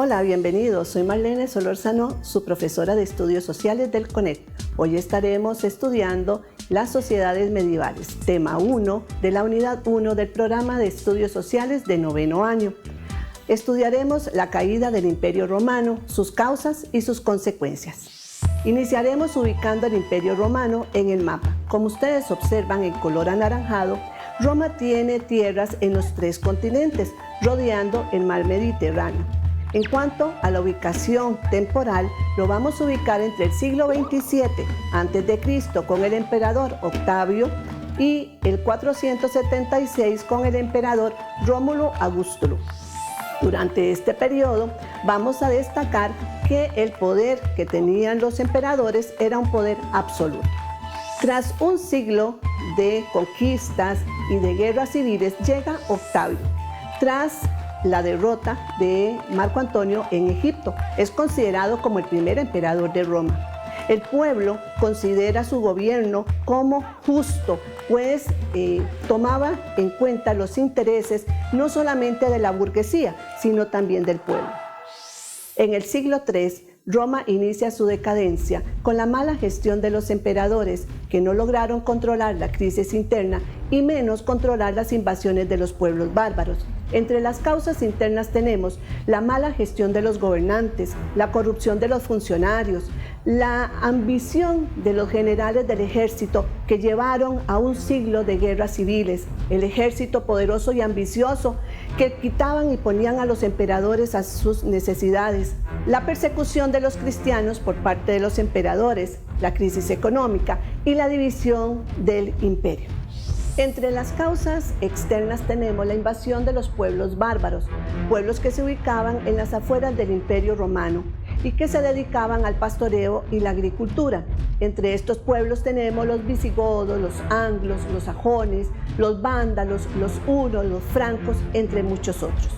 Hola, bienvenidos. Soy Marlene Solórzano, su profesora de Estudios Sociales del CONEC. Hoy estaremos estudiando las sociedades medievales, tema 1 de la unidad 1 del programa de Estudios Sociales de noveno año. Estudiaremos la caída del Imperio Romano, sus causas y sus consecuencias. Iniciaremos ubicando el Imperio Romano en el mapa. Como ustedes observan en color anaranjado, Roma tiene tierras en los 3 continentes, rodeando el mar Mediterráneo. En cuanto a la ubicación temporal, lo vamos a ubicar entre el siglo XXVII a.C. con el emperador Octavio y el 476 con el emperador Rómulo Augustulo. Durante este periodo vamos a destacar que el poder que tenían los emperadores era un poder absoluto. Tras un siglo de conquistas y de guerras civiles llega Octavio. Tras la derrota de Marco Antonio en Egipto, es considerado como el primer emperador de Roma. El pueblo considera su gobierno como justo, pues tomaba en cuenta los intereses no solamente de la burguesía, sino también del pueblo. En el siglo III, Roma inicia su decadencia con la mala gestión de los emperadores que no lograron controlar la crisis interna y menos controlar las invasiones de los pueblos bárbaros. Entre las causas internas tenemos la mala gestión de los gobernantes, la corrupción de los funcionarios, la ambición de los generales del ejército que llevaron a un siglo de guerras civiles, el ejército poderoso y ambicioso que quitaban y ponían a los emperadores a sus necesidades, la persecución de los cristianos por parte de los emperadores, la crisis económica y la división del imperio. Entre las causas externas tenemos la invasión de los pueblos bárbaros, pueblos que se ubicaban en las afueras del Imperio Romano y que se dedicaban al pastoreo y la agricultura. Entre estos pueblos tenemos los visigodos, los anglos, los sajones, los vándalos, los hunos, los francos, entre muchos otros.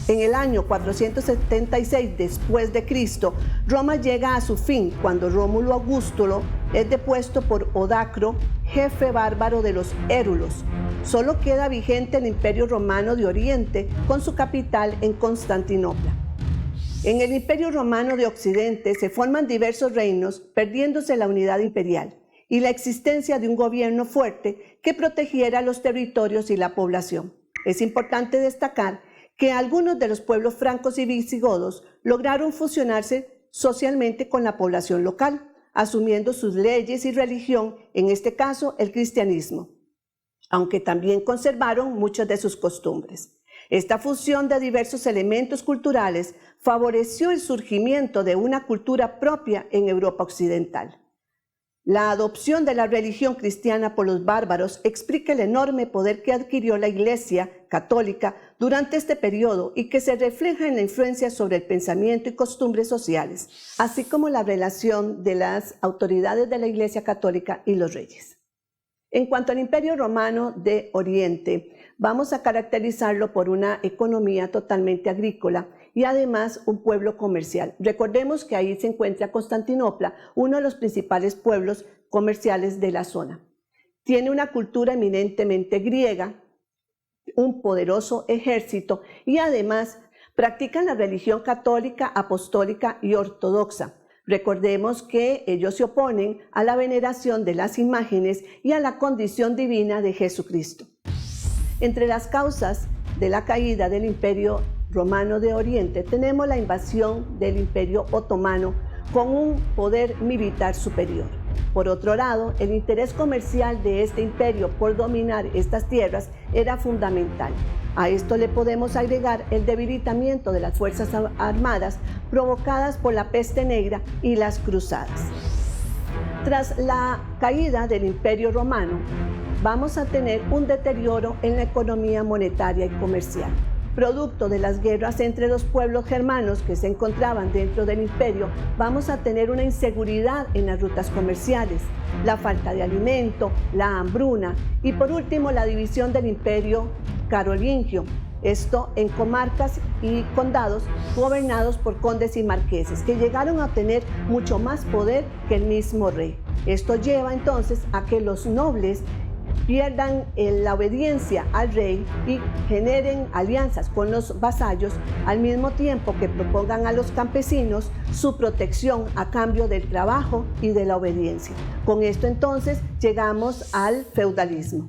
En el año 476 después de Cristo, Roma llega a su fin cuando Rómulo Augustulo es depuesto por Odacro, jefe bárbaro de los érulos. Solo queda vigente el Imperio Romano de Oriente con su capital en Constantinopla. En el Imperio Romano de Occidente se forman diversos reinos, perdiéndose la unidad imperial y la existencia de un gobierno fuerte que protegiera los territorios y la población. Es importante destacar que algunos de los pueblos francos y visigodos lograron fusionarse socialmente con la población local, asumiendo sus leyes y religión, en este caso el cristianismo, aunque también conservaron muchas de sus costumbres. Esta fusión de diversos elementos culturales favoreció el surgimiento de una cultura propia en Europa occidental. La adopción de la religión cristiana por los bárbaros explica el enorme poder que adquirió la Iglesia católica durante este periodo y que se refleja en la influencia sobre el pensamiento y costumbres sociales, así como la relación de las autoridades de la Iglesia católica y los reyes. En cuanto al Imperio Romano de Oriente, vamos a caracterizarlo por una economía totalmente agrícola y además un pueblo comercial. Recordemos que ahí se encuentra Constantinopla, uno de los principales pueblos comerciales de la zona. Tiene una cultura eminentemente griega, un poderoso ejército y además practican la religión católica, apostólica y ortodoxa. Recordemos que ellos se oponen a la veneración de las imágenes y a la condición divina de Jesucristo. Entre las causas de la caída del Imperio Romano de Oriente tenemos la invasión del Imperio Otomano con un poder militar superior. Por otro lado, el interés comercial de este imperio por dominar estas tierras era fundamental. A esto le podemos agregar el debilitamiento de las fuerzas armadas provocadas por la peste negra y las cruzadas. Tras la caída del Imperio Romano, vamos a tener un deterioro en la economía monetaria y comercial. Producto de las guerras entre los pueblos germanos que se encontraban dentro del imperio, vamos a tener una inseguridad en las rutas comerciales, la falta de alimento, la hambruna y por último la división del imperio carolingio, esto en comarcas y condados gobernados por condes y marqueses que llegaron a tener mucho más poder que el mismo rey. Esto lleva entonces a que los nobles pierdan la obediencia al rey y generen alianzas con los vasallos, al mismo tiempo que propongan a los campesinos su protección a cambio del trabajo y de la obediencia. Con esto entonces llegamos al feudalismo.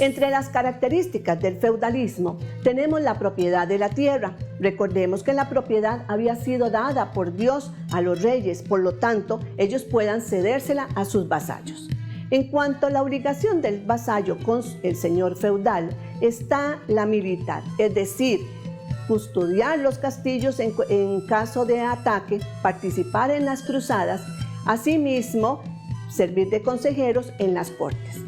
Entre las características del feudalismo tenemos la propiedad de la tierra. Recordemos que la propiedad había sido dada por Dios a los reyes, por lo tanto, ellos puedan cedérsela a sus vasallos. En cuanto a la obligación del vasallo con el señor feudal, está la militar, es decir, custodiar los castillos en caso de ataque, participar en las cruzadas, asimismo, servir de consejeros en las cortes.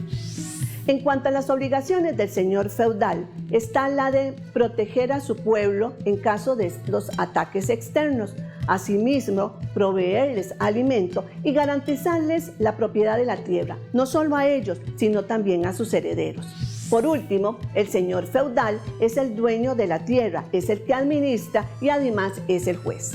En cuanto a las obligaciones del señor feudal, está la de proteger a su pueblo en caso de los ataques externos, asimismo proveerles alimento y garantizarles la propiedad de la tierra, no solo a ellos, sino también a sus herederos. Por último, el señor feudal es el dueño de la tierra, es el que administra y además es el juez.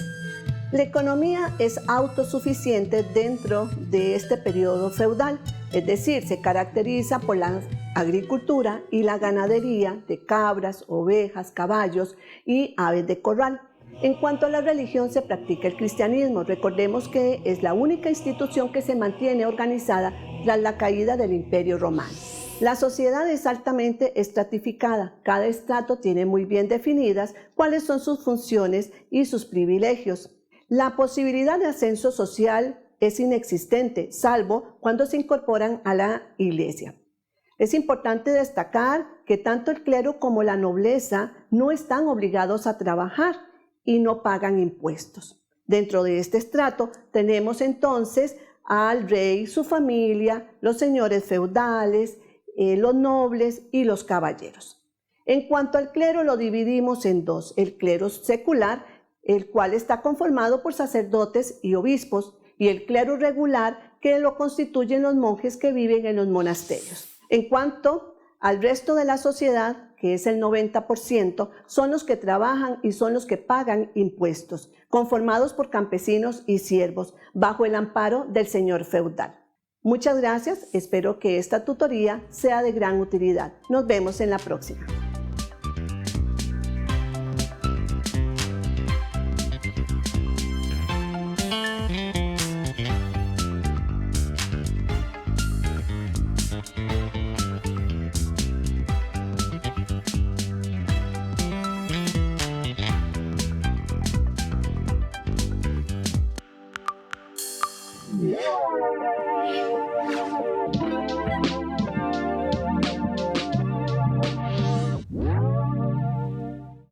La economía es autosuficiente dentro de este periodo feudal, es decir, se caracteriza por la agricultura y la ganadería de cabras, ovejas, caballos y aves de corral. En cuanto a la religión, se practica el cristianismo. Recordemos que es la única institución que se mantiene organizada tras la caída del Imperio Romano. La sociedad es altamente estratificada. Cada estrato tiene muy bien definidas cuáles son sus funciones y sus privilegios. La posibilidad de ascenso social es inexistente, salvo cuando se incorporan a la iglesia. Es importante destacar que tanto el clero como la nobleza no están obligados a trabajar y no pagan impuestos. Dentro de este estrato tenemos entonces al rey, su familia, los señores feudales, los nobles y los caballeros. En cuanto al clero, lo dividimos en dos: el clero secular, el cual está conformado por sacerdotes y obispos, y el clero regular, que lo constituyen los monjes que viven en los monasterios. En cuanto al resto de la sociedad, que es el 90%, son los que trabajan y son los que pagan impuestos, conformados por campesinos y siervos, bajo el amparo del señor feudal. Muchas gracias, espero que esta tutoría sea de gran utilidad. Nos vemos en la próxima.